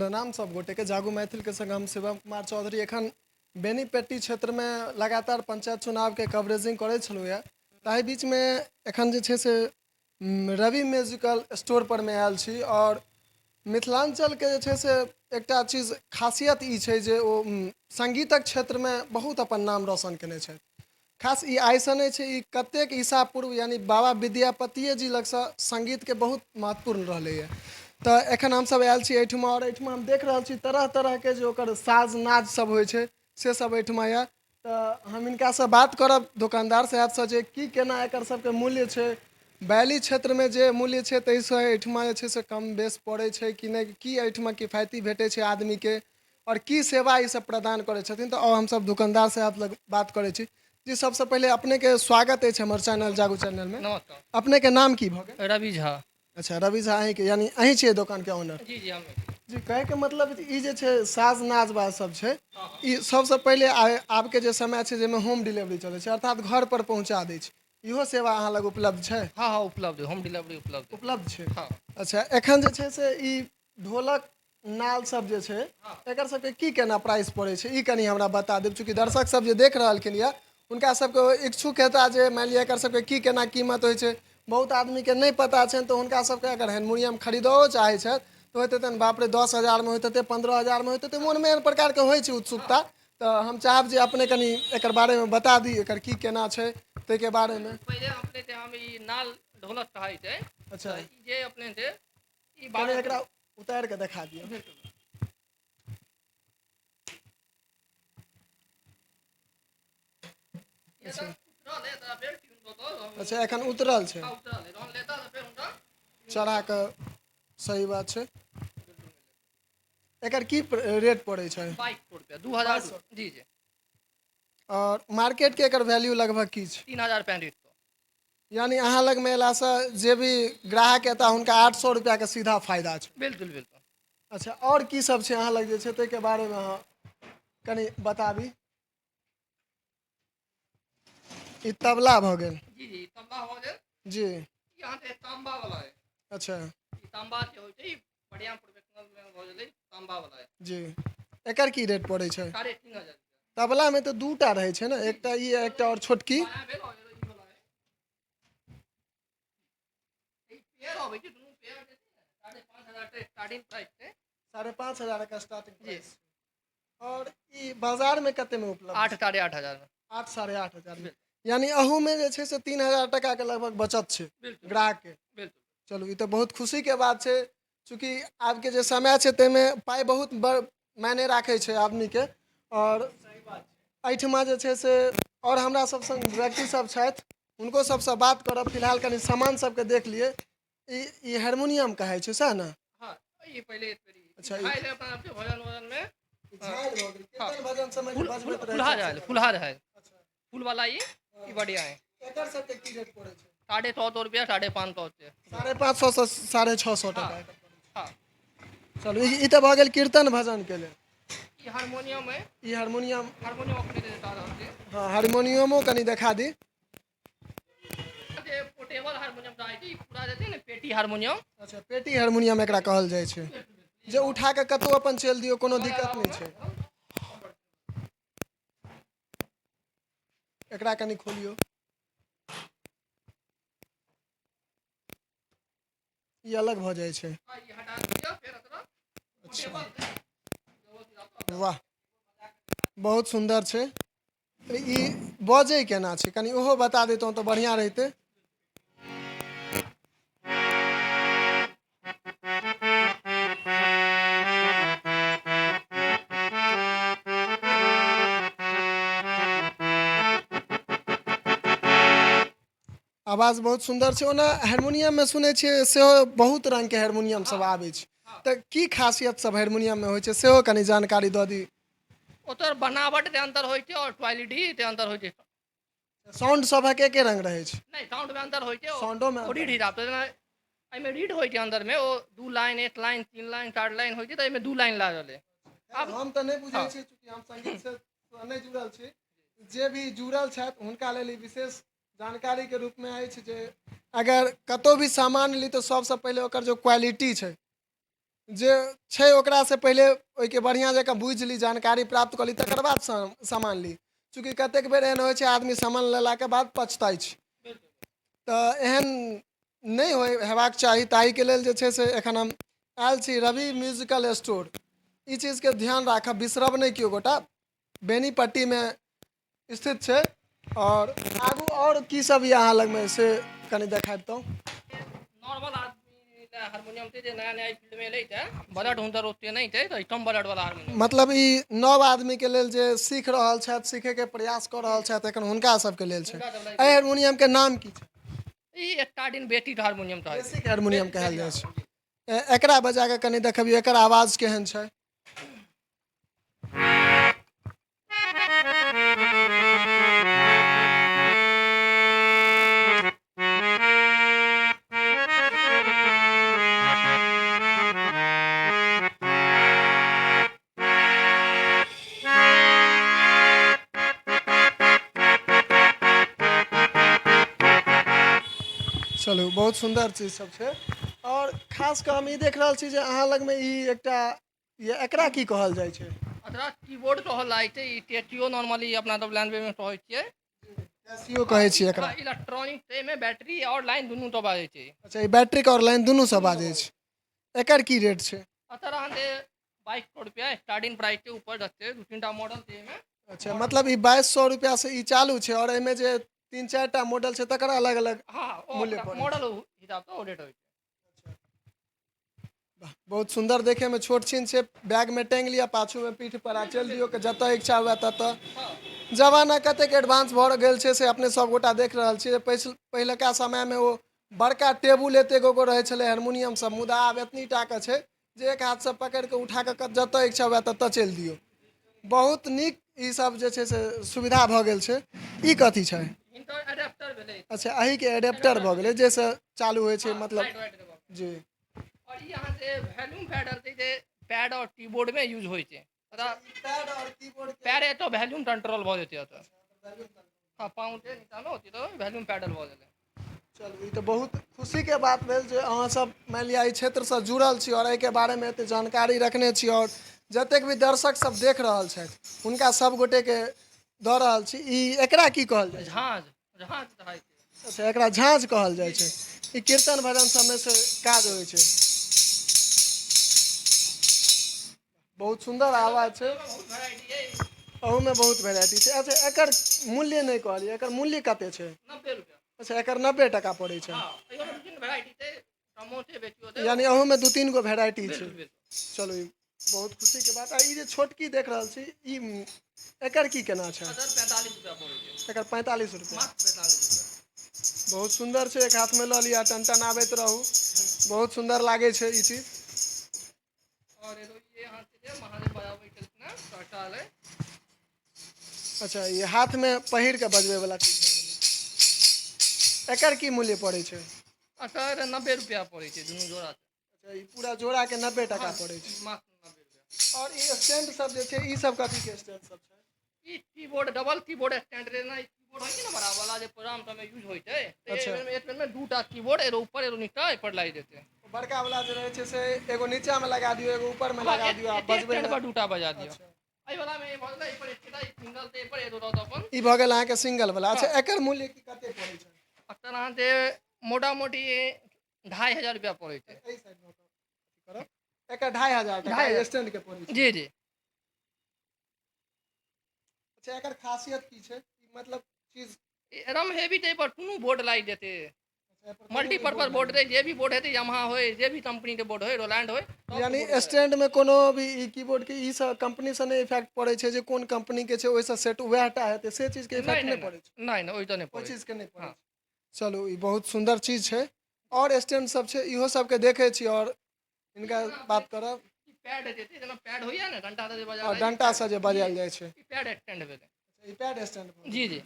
प्रणाम सब गोटे के। जागू मैथिल के संग हम शिवम कुमार चौधरी एखन बेनीपट्टी क्षेत्र में लगातार पंचायत चुनाव के कवरेजिंग करे छलू है। ताहि बीच में एखन जे छे से रवि म्यूजिकल स्टोर पर में आयल छी और मिथिलांचल के जे छे से एकटा चीज खासियत ई छे जे ओ संगीतक क्षेत्र में बहुत अपन नाम रोशन केने छथि। खास ई आइसँ नहि छै, ई कतेक ईसा पूर्व यानी बाबा विद्यापतिए जी लगसँ संगीतके बहुत महत्वपूर्ण रहलैए। तऽ एखन हमसब आयल छी एहिठमा और एहिठमा हम देख रहल छी तरह तरहके जे ओकर साज नाच सब होइ छै से सब एहिठमा यऽ। तऽ हम हिनकासँ बात करब दुकानदार साहबसँ जे की केना एकर सबके मूल्य छै, बैली क्षेत्रमे जे मूल्य छै ताहिसँ एहिठमा जे छै से कम बेस पड़ै छै कि नहि, की एहिठमा किफायती भेटै छै आदमीके और की सेवा ई सब प्रदान करै छथिन। तऽ अब हमसब दुकानदार साहब लग बात करै छी। जी सबसे पहले अपने के स्वागत है हमारे चैनल जागू चैनल में। नमस्कार। अपने के नाम की भऽ गेल? रवि झा। अच्छा, रवि झा अहीं के, यानी अहीं छियै दुकान के ओनर? जी जी हम। जी, कहे के मतलब ई जे छै साज नाच बाज सब छै, ई सबसे पहले आब के जे समय छै जेमे होम डिलीवरी चलै छै, अर्थात घर पर पहुंचा दै छै, इहो सेवा अहाँ लग उपलब्ध छै? हाँ हाँ उपलब्ध है, होम डिलीवरी उपलब्ध है। उपलब्ध छै। हाँ अच्छा, एखन जे छै से ई ढोलक नाल सब जे छै एकर सबके की केना प्राइस पड़ै छै, ई कनी हमरा बता देब, चूँकि दर्शक सब जे देख रहलखिन यऽ उनका सबके इच्छुक हेता जे मान लिअ एकर सबके की केना कीमत होइ छै। बहुत आदमी के नहीं पता छनि तो हुनका सबके अगर हारमोनियम खरीदो चाहे छथि तो होते हेतनि बाप रे 10,000 में होते हेतै, 15,000 में होते हेतै, मन में एहन प्रकार के होइ छै उत्सुकता। तो हम चाहब जे अपने कनी एकर बारे में बता दी, एकर की केना छै ताहि के बारे में। पहले अपने थे हम ई नाल ढोलक कहे थे। अच्छा, ई जे अपने थे ई कनी 12 एकरा उतार के दिखा दियो। अच्छा, एखन उतरल छै, चढ़ा के, सही बात छै। एकर की रेट पड़े छै? 2200 रुपया, 2000 जी जी। और मार्केट के एकर वैल्यू लगभग की छै? 3500। यानी अहाँ लग में अयला से जे भी ग्राहक एता हुनका 800 रुपया के सीधा फायदा छै। बिल्कुल बिल्कुल। अच्छा, और की सब छै अहाँ लग जे छै ताहि के बारे में अहाँ कनी बताबी। ई तबला भऽ गेल। जी जी तबला हो गेल। जी। यहाँ पे तांबा वाला है। अच्छा। ई तांबा के होय छै, बढ़िया प्रोफेशनल में हो गेलै तांबा वाला है। जी, एकर की रेट पड़ै छै? 3500। तबला में तो दूटा रहे छै ना, एकटा ई है एकटा और छोटकी। बाया भेल और ई वाला है। ई पेयर होवे छै, दुनू पेयर के 5,500 के स्टार्टिंग प्राइस है। 5,500 का स्टार्टिंग जी। प्राइस। और ई बाजार में कते में उपलब्ध? 8 साढ़े 8,000 में। 8 साढ़े 8,000 में, यानी अहू में जे छै से 3,000 टका के लगभग बचत छै बिल्कुल ग्राहक के। बिल्कुल। चलू, ई तो बहुत खुशी के बात छै, चूँकि आब के जे समय छै ताहिमे पाइ बहुत मायने राखै छै आदमी के। और एहिठमा जे छै से और हमरा सब संग व्यक्ति सब छथि, उनको सबसे बात करब। फिलहाल कनी सामान सबके देख लिए। ई हारमोनियम कहै छै सएह ना? हाँ ये पहले अच्छा, झाइल है अपना आपके भजन वजन में। झाइल भऽ गेल, हाँ। कीर्तन भजन समय जे बजबैत रहै फुलहा छै झाइल, से। फुलहा झाइल। अच्छा, फूल वाला ये बढ़िया है। एकर सबके की रेट पड़ै छै? 150 रुपया, 550 से। 550 से 650 हाँ टका। हाँ। चलू, ई तो भऽ गेल कीर्तन भजन के लेल। ये हारमोनियम है। ई हारमोनियम। हारमोनियम अपने दे देता रहते। हाँ, हारमोनियमो कनी देखा दी। जे पोर्टेबल हारमोनियम रहे छै, पूरा देते ने पेटी हारमोनियम। अच्छा, पेटी हारमोनियम एकरा कहल जाइ छै, जे उठा के कतौ अपन चलि दियौ, कोनो दिक्कत नहीं छै। एकरा कनी खोलियो। ई अलग भऽ जाइ छै। ये हटा दिया फिर अतरा। पोर्टेबल। वाह, बहुत सुंदर छै। ई बजै केना छै, कनी ओहो बता देतौं तऽ बढ़िया रहितै। आवाज बहुत सुंदर छै। ओना हारमोनियम में सुनै छियै सेहो बहुत रंग के हारमोनियम सब आबै छै, तऽ की खासियत सब हारमोनियम में होइ छै सेहो कनी जानकारी दऽ दी। ओतर बनावट के अंतर होइ छै और क्वालिटी के अंतर होइ छै। साउंड सबक एके रंग रहै छै? नहीं साउंड में अंतर होइ छै। साउंडो में ओ रीड हिसाब से जेना एहिमे रीड होइ छै अंदर में, ओ 2 लाइन 1 लाइन 3 लाइन 4 लाइन होइ छै, तऽ एहिमे 2 लाइन लागल है। अब हम तऽ नहीं बुझै हाँ। छी, चूँकि हम संगीत से नहीं जुड़ल छी। जे भी जुड़ल छथि हुनका लेल ई विशेष जानकारी के रूप में अछि जे अगर कतौ भी सामान ली तो सबसे पहले ओकर जो क्वालिटी छै, जे छै ओकरा से पहिले ओहिके बढ़िआँ जकाँ बुझि ली, जानकारी प्राप्त कऽ ली, तकर बाद सामान ली। चूँकि कतेक बेर एहन होइ छै आदमी सामान लेलाके बाद पछताइ छै, तऽ एहन नहि हेबाक चाही। ताहिके लेल जे छै से एखन हम आयल छी रवि म्यूजिकल स्टोर। ई चीजके ध्यान राखब, बिसरब नहीं केओ गोटा। बेनीपट्टीमे स्थित छै। और आगू और की सब ये अहाँ लगमे से कनि देखाबितहुँ। नॉर्मल आदमी हारमोनियम छै जे नया नया फील्ड में एलै बजट हुनकर ओते नहीं छै, तो कम बजट वाला हारमोनियम। मतलब ई नव आदमीके लेल जे सीख रहल छथि, सीखैके प्रयास कऽ रहल छथि एखन, हुनका सबके लेल छै। एहि हारमोनियमके नाम की छै? ई स्टार्टिंग बेटी हारमोनियम था। बेसिक हारमोनियम कहल जाइ छै। एकरा बजा कऽ कनि देखबियौ, एकर आवाज केहन छै। चलू, बहुत सुंदर चीज सब छै। और खास कऽ हम ई देख रहल छी जे अहाँ लगमे ई एकटा ये, एकरा की कहल जाइ छै? एकरा कीबोर्ड कहल जाइ छै। ई टेटियो नॉर्मली अपना सब लैंग्वेज में कहै छियै। कैसियो कहै छी एकरा। इलेक्ट्रॉनिक छै, में बैटरी और लाइन दुनू तो बाजै छै। अच्छा, ई बैटरी और लाइन दुनू से बाजै छै। एकर की रेट छै? अतर अहाँके 2200 रुपया स्टार्टिंग प्राइस के ऊपर रहते। दू तीन टा मॉडल छै एहिमे। अच्छा, मतलब ई 2200 रुपया से ई चालू छै, और एहिमे जे 3-4 टा मॉडल छै तकर अलग अलग हाँ, मूल्य पड़ै छै। मॉडल हिसाब से रेट होइ छै। बहुत सुंदर देखे में, छोट छीन छै। बैग में टांग लिया, पाछू में पीठ पर आ चल दियो कि जतऽ इच्छा हुए ततऽ। जमाना कतेक एडवांस भऽ गेल छै से अपने सब गोटा देख रहल छियै। पहिलका समय में ओ बड़का टेबुल एते गो रहै छलै हारमोनियम सब, मुदा आब एतनी टा के छै जे एक हाथ से पकड़ के उठा के जतऽ इच्छा हुए ततऽ चलि दियौ। बहुत नीक ई सब जे छै से सुविधा भऽ गेल छै। ई कथी छै? हिनकर एडेप्टर भेलै। अच्छा, अही के एडेप्टर भऽ गेलै, जाहिसँ चालू होइ छै, मतलब लाइट वाइट देबऽ। जी। और ई अहाँ से वॉल्यूम पैड रहतै जे पैड और कीबोर्ड में यूज होइ छै। पैड और कीबोर्ड के पैड एतऽ वॉल्यूम कंट्रोल भऽ जेतै एतऽ। हाँ, पाँव जे निकालो होती तो वॉल्यूम पैडल भऽ जेतै। चलू, ई तऽ बहुत खुशीके बात भेल जे अहाँ सब मानि लिअ एहि क्षेत्रसँ जुड़ल छी और एहिके बारेमे एतेक जानकारी रखने छी, और जतेक भी दर्शक सब देख रहल छथि हुनका सब गोटेके दऽ रहल छी। ई एकरा की कहल जाइ छै? झाँझ झाँझ कहै छै। अच्छा, एकरा झाँझ कहल जाइ छै। ई कीर्तन भजन सबमे से काज होइ छै। बहुत सुंदर आवाज छै। बहुत वेराइटी है। अहूमे बहुत वेराइटी छै। अच्छा, एकर मूल्य नहीं कहलियै, एकर मूल्य कते छै? 90 रुपया। अच्छा, एकर 90 टका पड़ै छै। हाँ, एगो में 2-3 वेराइटी छै, कमो छै बेचियो छै। यानी अहूमे 2-3 गो वेराइटी छै। बिल्कुल बिल्कुल। चलो, ई बहुत खुशीके बात। आ ई जे छोटकी देख रहल छी, ई एकर की केना छै? अदर 45 रुपया पड़ै छै। एकर 45 रुपया। मात्र 45 रुपया। बहुत सुंदर छै। एक हाथ में लऽ लिया, टन आबैत रहू। बहुत सुंदर लागे छै ई चीज। और ये हाथ से महादेव बजाबै छलखिन हें, सहरसा वाले। अच्छा, ये हाथ में पहिर के बजबै वाला चीज भऽ गेलै। एकर की मूल्य पड़ै छै? एकर 90 रुपया पड़ै छै दुनू जोड़ा के। अच्छा, ई पूरा जोड़ा के 90 टका पड़ै छै। मात्र 90 रुपया। और ई स्टैंड सब जे छै, ई सब कथी के स्टैंड सब छै? ई कीबोर्ड, डबल कीबोर्ड स्टैंड रे ना। कीबोर्ड होइ छै ना बड़ा वाला, जे प्रोग्राम सब में यूज होइ छै। अच्छा, एक बेर में 2टा कीबोर्ड, एगो ऊपर एगो नीचा, एहि पर लागि जेतै। बड़का वाला जे रहै छै से एगो नीचा में लगा दियो, एगो ऊपर में हाँ, लगा दियो, आ एके बजबै स्टैंड में। पर 2टा बजा दियो। अच्छा, एहि वाला में भऽ गेलै, एहि पर एकटा सिंगल छै, एहि पर एगो रहत अपन। ई भऽ गेल अहाँके सिंगल वाला। अच्छा, एकर मूल्य की कते पड़ै छै? एकर अहाँ से मोटा मोटी 2500 रुपया पड़ै छै। एहि साइड में करब, एकर 2500 टका ई स्टैंड के पड़ै छै। जी जी। अच्छा, एकर खासियत की छै? मतलब चीज एकदम हेवी छै, पर कोनो बोर्ड लागि जेतै। अच्छा, मल्टीपर्पज बोर्ड रहे, जे भी बोर्ड हेतै, यामाहा होय, जे भी कंपनी के बोर्ड होय, रोलैंड होय, यानी स्टैंड में कोनो भी ई कीबोर्ड के ई सब कंपनी से नहीं इफेक्ट पड़े छै जे कोन कंपनी के छै ओहिसँ सेट वएह टा हेतै, से चीज के इफेक्ट नहीं पड़े छै? नहीं ओइ तो नहीं ओहि पड़ै चीज के नहीं पड़े हाँ। छै। चलू, ई बहुत सुंदर चीज छै। और स्टैंड सब छै, इहो सबके देखे छी और इनका बात करब। पैड जेते जेना पैड होइया ने, डंटा से जे और बजाबै डंटा से जे बजायल जाइ छै, ई पैड स्टैंड भेलै। ई पैड स्टैंड भऽ जी गेल। जी।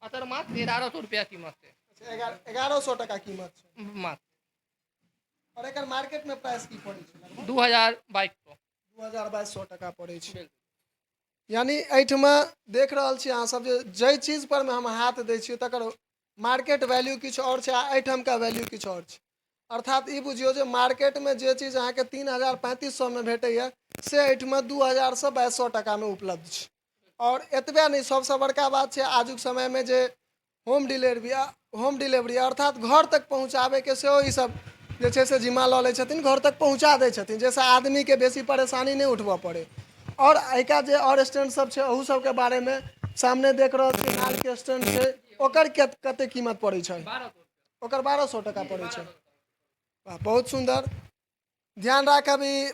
एकर मात्र 1100 रुपया कीमत छै। अच्छा, 1100 टका कीमत छै। मात्र। और एकर मार्केट में प्राइस की पड़ै छै? लगभग 2200। 2200 टका पड़ै छै। बिल्कुल। यानी एहिठमा देख रहल छी अहाँ सब जे जाहि चीज पर में हम हाथ दै छियै तकर मार्केट वैल्यू किछु और छै, आ एहिठामका वैल्यू किछु और छै। अर्थात ई बुझियो जे मार्केट में जे चीज अहाँके 3,000-3,500 में भेटैया से एहिठमा 2,000 से 2,200 टका में उपलब्ध छै। और एतबे नहीं, सबसे बड़का बात छै आजुक समय में जे होम डिलीवरी अर्थात घर तक पहुँचाबे के सेहो ई सब जे छै से जिम्मा लऽ लै छथिन, घर तक पहुँचा दै छथिन, जाहिसँ आदमी के बेसी परेशानी नहीं उठबऽ पड़े। और एका जे और स्टैंड सब छै ओहू सब के बारे में सामने देख रहल छी, नाल के स्टैंड छै, ओकर कते कीमत पड़ै छै? 1200 ओकर 1,200 टका पड़ै छै। वाह, बहुत सुंदर। ध्यान राखब ई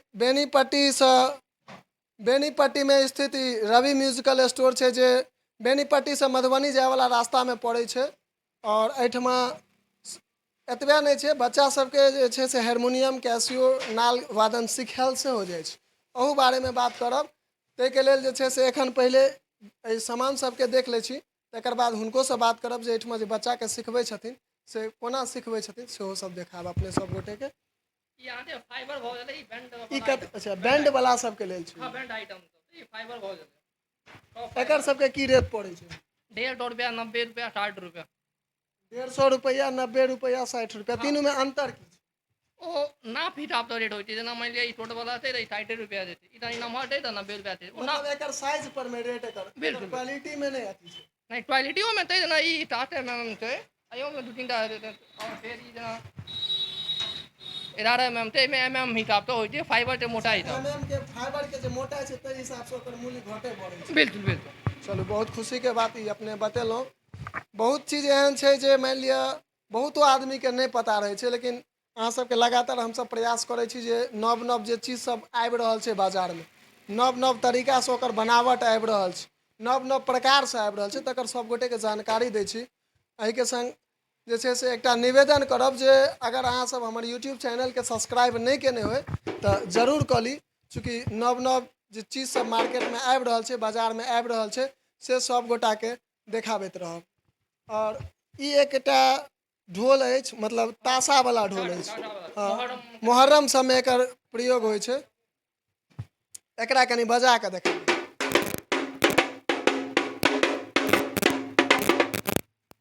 बेनीपट्टी में स्थित ई रवि म्यूजिकल स्टोर छै, जे बेनीपट्टी से मधुबनी जाए वाला रास्ता में पड़ै छै। और एहिठमा एतबे नहीं छै, बच्चा सबके जे छै से हारमोनियम, कैसियो, नाल वादन सिखायल से हो जाइ छै। ओहू बारे में बात करब। ताहिके लेल जे छै से एखन पहिले एहि सामान सबके देख लै छी, तकर बाद हुनको से बात करब जे एहिठमा जे बच्चाके सिखबै छथिन से कोना सिखबै छथिन, सेहो सब देखाब अपने सब गोटे के। ई अहाँ के फाइबर भ गेलै, ई बैंड ई कत अच्छा बैंड वाला सबके लेल छै? हां, बैंड आइटम सब ई फाइबर भ गेलै। एकर सबके की रेट पड़ै छै? 150 रुपया, 90 रुपया, 60 रुपया। 150 रुपया, 90 रुपया, 60 रुपया, तीनू में अंतर की छै? ओ नाप हिसाब से रेट होइ छै। जेना मानि लिअ ई छोट वाला छै तऽ ई 60 रुपया छै, ई तनी नमहर छै तऽ 90 रुपया छै। ओना मतलब एकर साइज पर में रेट एकर बिल्कुल। क्वालिटी में नहीं अथी छै। नहीं, क्वालिटियो में छै, जेना ई 60 छै, अइयो में 2-3 टा हेतै। और फेर ई जेना 11 छै, एहिमे हिसाब से होइ छै, फाइबर के मोटाई हिसाब। के फाइबर के जे मोटाई छै ताहि हिसाब से ओकर मूल्य घटे बढ़ै छै। बिल्कुल बिल्कुल। चलू, बहुत खुशी के बात ई अपने बतेलहुँ। बहुत चीज एहन छै जे मानि लिअ बहुतो आदमी के नहीं पता रहै छै, लेकिन अहाँ सबके लगातार हमसब प्रयास करै छी जे नव नव जे चीज सब आबि रहल छै बाजार में, नव नव तरीका से ओकर बनावट आबि रहल छै, नव नव प्रकार से आबि रहल छै, तकर सब गोटे के जानकारी दै छी। एहि के संग जे छै से एकटा निवेदन करब जे अगर अहाँ सब हमर यूट्यूब चैनल के सब्सक्राइब नहीं केने होय तऽ जरूर कऽ ली, चूँकि नव नव जे चीज सब मार्केट में आबि रहल छै, बाजार में आबि रहल छै, से सब गोटा के देखाबैत रहब। और ई एकटा ढोल अछि, मतलब ताशा वाला ढोल अछि। हाँ, मुहर्रम सब में एकर प्रयोग होइ छै। एकरा कनी बजा के देखाबी।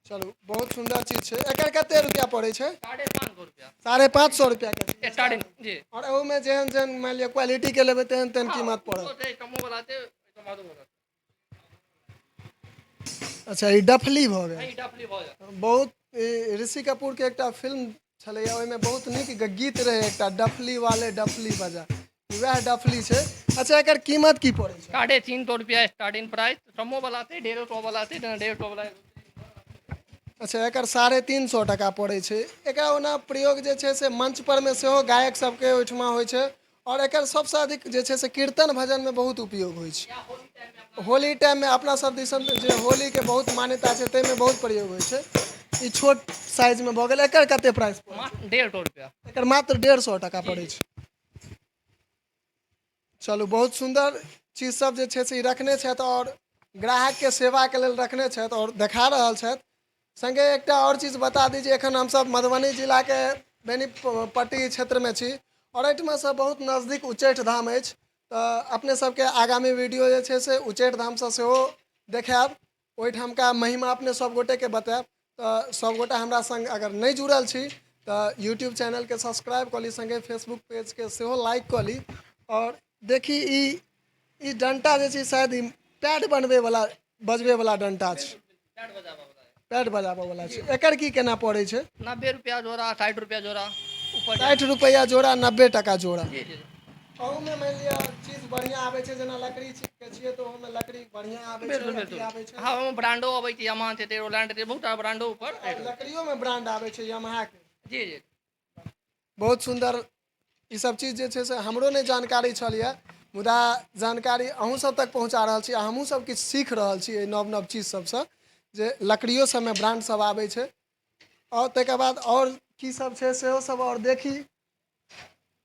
चलू, बहुत सुंदर चीज छै। एकर कते रुपया पड़ै छै? 550 रुपया 550 रुपया के स्टार्टिंग जी। और एहू में जेहन जेहन मान लिअ क्वालिटी के लेबै तेहन तेहन कीमत पड़त। छै कमो वाला छै, कमादो वाला। अच्छा, ई डफली भऽ गेल। ई डफली भ जाय। बहुत ऋषि कपूर के एकटा फिल्म छलैया, ओहिमे बहुत नीक गीत रहे एकटा, डफली वाले डफली बजा, वएह डफली छै। अच्छा, एकर कीमत की पड़ै छै? 350 रुपया स्टार्टिंग प्राइस। कमो वाला छै, 150 वाला छै, 150 वाला। अच्छा, एकर 350 टका पड़ै छै। एकरा ओना प्रयोग जे छै से मंच पर में सेहो गायक सबके ओहिठमा होइ छै। और एकर सबसे अधिक जे छै से कीर्तन भजन में बहुत उपयोग होइ छै। होली टाइम में अपना सब दिसन जे होली के बहुत मान्यता छै, ताहिमे बहुत प्रयोग होइ छै। ई छोट साइज में भऽ गेल। एकर कते प्राइस पड़ै छै? मात्र 150 रुपया। एकर मात्र 150 टका पड़ै छै। चलू, बहुत सुंदर चीज सब जे छै से ई रखने छथि, और ग्राहक के सेवा के लेल रखने छथि और देखा रहल छथि। संगे एकटा और चीज बता दी जे एखन हमसब मधुबनी जिला के बेनीपट्टी क्षेत्र में छी, और एहिठमा से बहुत नजदीक उच्चैठ धाम अछि। तऽ अपने सबके आगामी वीडियो जे छै से उच्चैठ धाम से सेहो देखायब, ओहिठामका महिमा अपने सब गोटे के बतायब। तऽ सब गोटा हमरा संग अगर नहीं जुड़ल छी तऽ यूट्यूब चैनल के सब्सक्राइब कऽ ली, संगे फेसबुक पेज के सेहो लाइक कऽ ली। और देखी ई डंटा जे छै शायद ई पैड बनबै वाला, बजबै वाला डंटा छै, पैड बजाबऽ वाला छै। एकर की केना पड़ै छै? 90 रुपया जोड़ा, 60 रुपया जोड़ा। ऊपर 60 रुपया जोड़ा, 90 टका जोड़ा। जी जी। अहू में मान लिअ चीज बढ़िया आबै छै, जेना लकड़ी के छियै तऽ ओहू में लकड़ी बढ़िया आबै छै, बिल्कुल अथी आबै बिल्कुल। छै। हाँ, ओहिमे ब्रांडो अबै छै, यामाहा छै, रोलैंड छै, बहुत सारा ब्रांडो ऊपर। और लकड़ियों में ब्रांड आबै छै यामाहा के। जी जी। बहुत सुंदर। ई सब चीज जे छै से हमरो नहीं जानकारी छल यऽ, मुदा जानकारी अहूँ सब तक पहुँचा रहल छी, आ हमहूँ सब किछु सीख रहल छी एहि नव नव चीज सबसँ, जे लकड़ियों सब में ब्रांड सब आबै छै। और तकर बाद और की सब छै सेहो सब और देखी।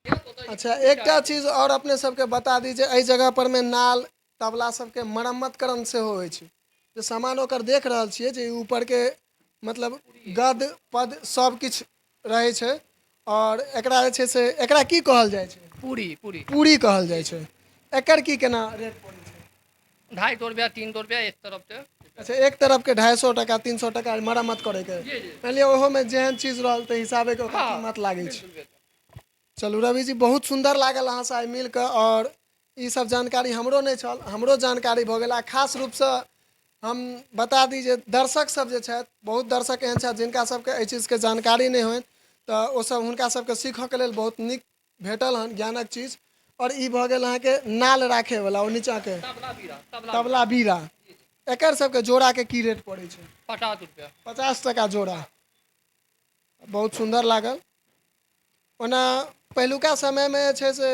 अच्छा, एकटा चीज और अपने सबके बता दी जे एहि जगह पर में नाल तबला सबके मरम्मतकरण सेहो होइ छै। जे सामान ओकर देख रहल छियै जे ऊपर के मतलब गद पद सब किछु रहै छै। और एकरा जे छै से एकरा की कहल जाइ छै? पूरी पूरी। पूरी कहल जाइ छै। एकर की केना रेट पड़ै छै? ₹250 ₹300 एक तरफ से। अच्छा, एक तरफ के 250 टका 300 टका मरम्मत करे के। जी जी। पहले ओहो में जेहन चीज रहल तो हिसाबे के ओकर हाँ कीमत लागे छै। बिल्कुल बिल्कुल। चलू रवि जी, बहुत सुंदर लागल अहाँ से आइ मिल कऽ, और ई सब जानकारी हमरो नहीं छल, हमरो जानकारी भऽ गेल। आ खास रूप से हम बता दी जे दर्शक सब जे छथि, बहुत दर्शक एहन छथि जिनका सबके एहि चीज के जानकारी नहीं होनि, तऽ ओ सब हुनका सबके सीखऽ के लेल बहुत नीक भेटल हन ज्ञानक चीज। और ई भऽ गेल अहाँके नाल राखे वाला, ओ नीचा के तबला बीरा, तबला बीरा, एकर सबके जोड़ा के की रेट पड़ै छै? ₹50। 50 टका जोड़ा। बहुत सुंदर लागल। ओना पहिलुका समय में जे छै से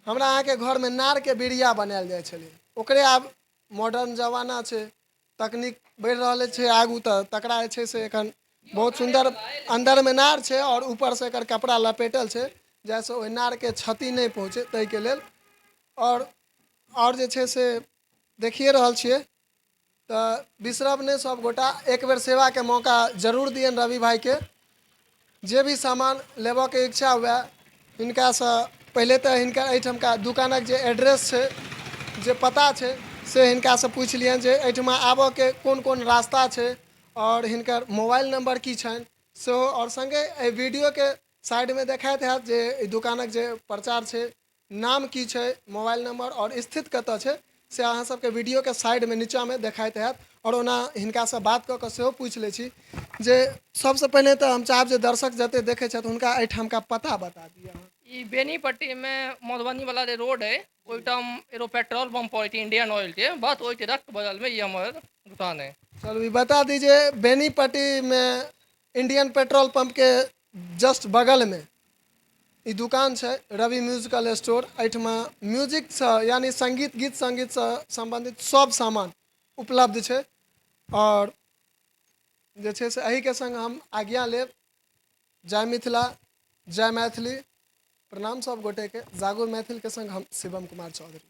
हमरा अहाँके घर में नार के बिड़िया बनायल जाइ छलै, ओकरे आब मॉडर्न जमाना छै, तकनीक बढ़ि रहल छै आगू, तऽ तकरा जे छै से एखन बहुत सुंदर अंदर में नार छै और ऊपर से एकर कपड़ा लपेटल छै, जैसे ओहि नार के क्षति नहीं पहुँचे ताहि के लेल। और जे छै से देखिए रहल छियै, तऽ बिसरब नहीं सब गोटा, एक बेर सेवा के मौका जरूर दियन रवि भाई के। जे भी सामान लेबऽ के इच्छा हुए हिनका से पहले तो हिनका एहिठमका दुकानक जे एड्रेस छै, जे पता छै, से हिनका से पूछ लियन जे एहिठमा आबऽ के कोन कोन रास्ता छै, और हिनकर मोबाइल नंबर की छनि सेहो। और संगे एहि वीडियो के साइड में देखाइत हैत जे ई दुकानक जे प्रचार छै, नाम की छै, मोबाइल नंबर और स्थित कतऽ छै, से अहाँ सबके वीडियो के साइड में नीचा में देखाइत हैत। और ओना हिनका से बात कऽ कऽ सेहो पूछि लै छी जे सबसे पहले तो हम चाहब जे दर्शक जते देखे छथि हुनका एहिठाम का पता बता दिअ अहाँ। ई बेनीपट्टी में मधुबनी वाला जे रोड है, ओइठाम एगो पेट्रोल पंप पड़ै छै इंडियन ऑयल के, बस ओहि के रक्त बगल में ये हमर दुकान है। चलो ये बता दीजिए, बेनीपट्टी में इंडियन पेट्रोल पंप के जस्ट बगल में ई दुकान छै, रवि म्यूजिकल स्टोर। एहिठमा म्यूजिक से यानी संगीत, गीत संगीत से संबंधित सब सामान उपलब्ध छै। और जे छै से एही के संग हम आज्ञा लेब। जय मिथिला, जय मैथिली। प्रणाम सब गोटे के। जागो मैथिल के संग हम शिवम कुमार चौधरी।